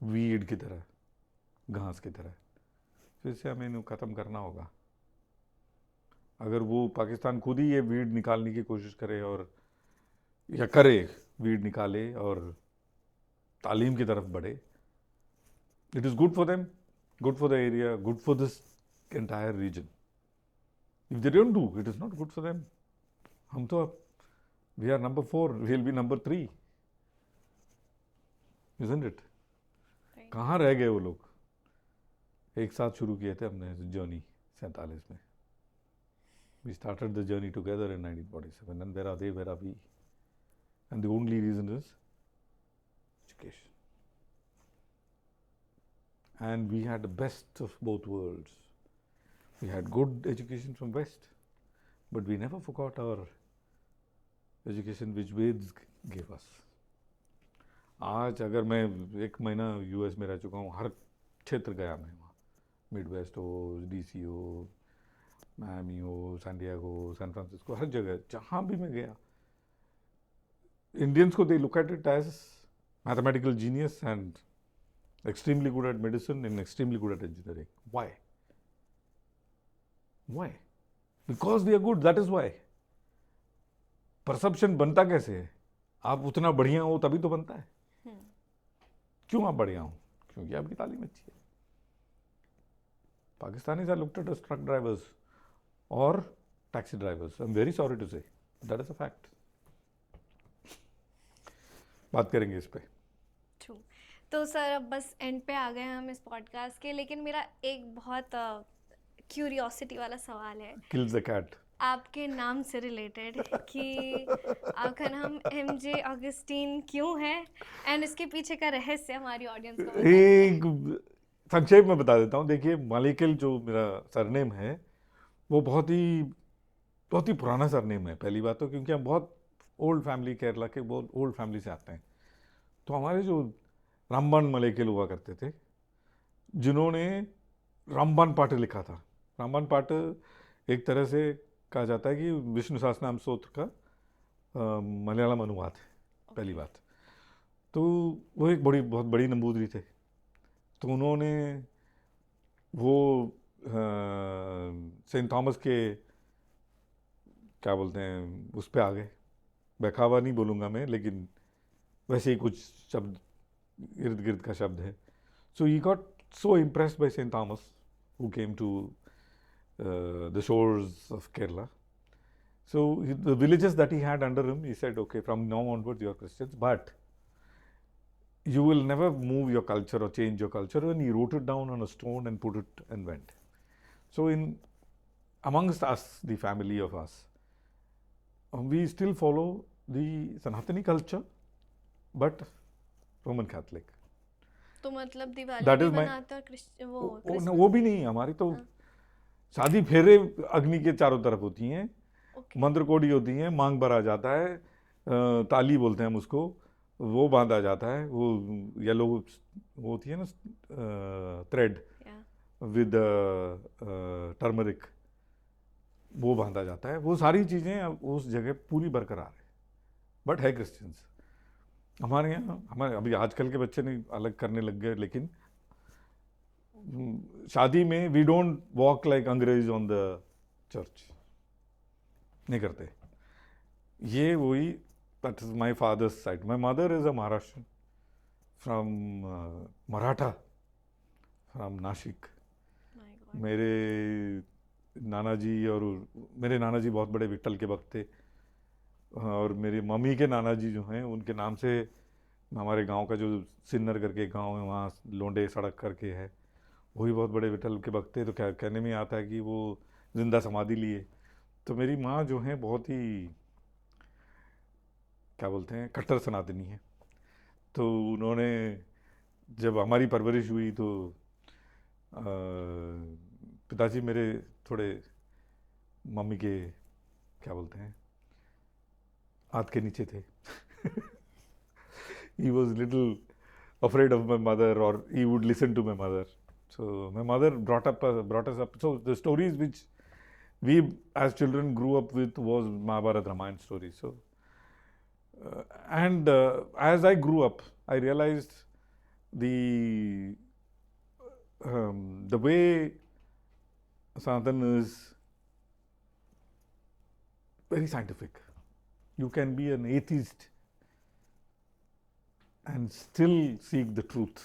वीड की तरह, घास की तरह. फिर से हमें इन्हें ख़त्म करना होगा. अगर वो पाकिस्तान खुद ही ये वीड निकालने की कोशिश करे, और या करे, वीड निकाले और तालीम की तरफ बढ़े, it is good for them, good for the area, good for this entire reason. If they don't do, it is not good for them. हम तो अब we are number 4, we'll be number 3, isn't it? Right. कहाँ रह गए वो लोग? एक साथ शुरू किए थे हमने जर्नी 47 में. We started the journey together in 1947, and where are they, where are we? And the only reason is education. And we had the best of both worlds. We had good education from West, but we never forgot our education which Vedas give us. आज अगर मैं 1 महीना US में रह चुका हूँ, हर क्षेत्र गया मैं वहाँ, मिड वेस्ट हो, डीसी हो, मायामी हो, सैन डिएगो, सैन फ्रांसिस्को, हर जगह जहाँ भी मैं गया, इंडियंस को they look at it as mathematical genius and extremely good at medicine and extremely good at engineering. Why? Why? Because we are good, that is why. Perception बनता कैसे है? आप उतना बढ़िया हो तभी तो बनता है. क्यों आप बढ़िया हो? क्योंकि आपकी तालीम अच्छी है. Pakistanis are looked at as truck drivers और taxi drivers. I am very sorry to say, that is a fact. बात करेंगे इस पे. True. तो सर अब बस एंड पे आ गए हैं हम इस पॉडकास्ट के, लेकिन मेरा एक बहुत क्यूरियोसिटी वाला सवाल है. Kills the cat. आपके नाम से रिलेटेड कि आपका नाम एमजे ऑगस्टीन क्यों है, एंड इसके पीछे का रहस्य हमारी ऑडियंस को बताइए. एक संक्षेप में बता देता हूँ. देखिए, मालिकिल जो मेरा सरनेम है वो बहुत ही पुराना सरनेम है. पहली बात तो क्योंकि हम बहुत ओल्ड फैमिली, केरला के बहुत ओल्ड फैमिली से आते हैं. तो हमारे जो रामबान मलेकिल हुआ करते थे, जिन्होंने रामबान पाठ लिखा था. रामबान पाठ एक तरह से कहा जाता है कि विष्णु सहस्त्रनाम स्तोत्र का मलयालम अनुवाद है. पहली बात तो वो एक बहुत बड़ी नंबूदरी थे. तो उन्होंने वो सेंट थॉमस के क्या बोलते हैं उस पे आ गए. बहकावा नहीं बोलूँगा मैं, लेकिन वैसे ही कुछ शब्द इर्द गिर्द का शब्द है. So he got so impressed by Saint Thomas who came to the shores of Kerala. So the villages that he had under him, he said, okay, from now onwards you are Christians, but you will never move your culture or change your culture. And he wrote it down on a stone and put it and went. So amongst us, the family of us, we still follow the Sanatani culture, but Roman Catholic. तो मतलब Diwali That भी is my- बनाते और वो भी नहीं, हमारी तो हाँ। शादी फेरे अग्नि के चारों तरफ होती हैं, ओके मंत्र कोडी होती हैं, मांग भरा जाता है, ताली बोलते हैं हम उसको, वो बांधा जाता है, वो येलो वो होती है ना थ्रेड या विद टर्मरिक, वो बांधा जाता है। वो सारी चीज़ें अब उस जगह पूरी बरकरार है, बट है क्रिश्चियंस हमारे यहाँ। हमारे अभी आजकल के बच्चे नहीं अलग करने लग गए, लेकिन शादी में वी डोंट वॉक लाइक अंग्रेज ऑन द चर्च, नहीं करते। ये वही, that is my father's side. My mother is a Maharashtra from Maratha, from Nashik. My God मेरे नाना जी, और मेरे नाना जी बहुत बड़े विट्ठल के भक्त थे, और मेरी मम्मी के नाना जी जो हैं उनके नाम से हमारे गांव का जो सिन्नर करके गांव है, वहाँ लोंडे सड़क करके है, वही बहुत बड़े विट्ठल के भक्त थे। तो क्या कहने में आता है कि वो जिंदा समाधि लिए। तो मेरी माँ जो है बहुत ही, क्या बोलते हैं, कट्टर सनातनी है। तो उन्होंने जब हमारी परवरिश हुई तो पिताजी मेरे थोड़े मम्मी के, क्या बोलते हैं, हाथ के नीचे थे। He was little afraid of my mother, or he would listen to my mother. So my mother brought us up. So the stories which we as children grew up with was Mahabharata, Ramayana stories. So and as I grew up, I realized the way Sanatan is very scientific. You can be an atheist and still seek the truth.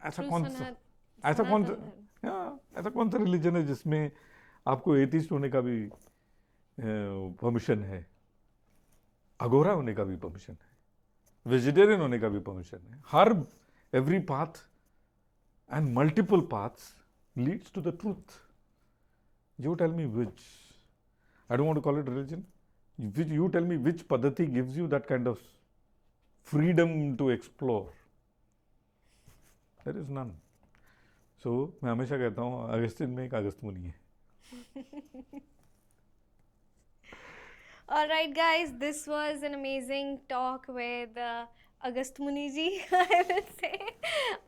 ऐसा कौन सा ऐसा कौन सा religion है जिसमें आपको atheist होने का भी परमिशन है, अगोरा होने का भी परमिशन है, वेजिटेरियन होने का भी परमिशन है। हर every path and multiple paths leads to the truth. You tell me which, I don't want to call it religion, you tell me which पद्धति gives you that kind of freedom to explore. There is none. So मैं हमेशा कहता हूँ Augustine में एक अगस्त मुनि है। All right, guys, this was an amazing talk with अगस्त मुनि जी, I will say.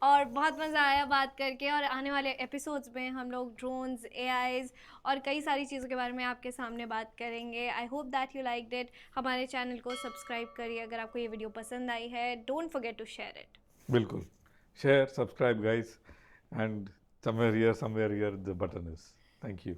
और बहुत मज़ा आया बात करके, और आने वाले एपिसोड्स में हम लोग ड्रोन्स, AIs और कई सारी चीज़ों के बारे में आपके सामने बात करेंगे। I hope that you liked it. हमारे चैनल को सब्सक्राइब करिए अगर आपको ये वीडियो पसंद आई है। Don't forget to share it. बिल्कुल, share, subscribe guys, and somewhere here the button is. Thank you.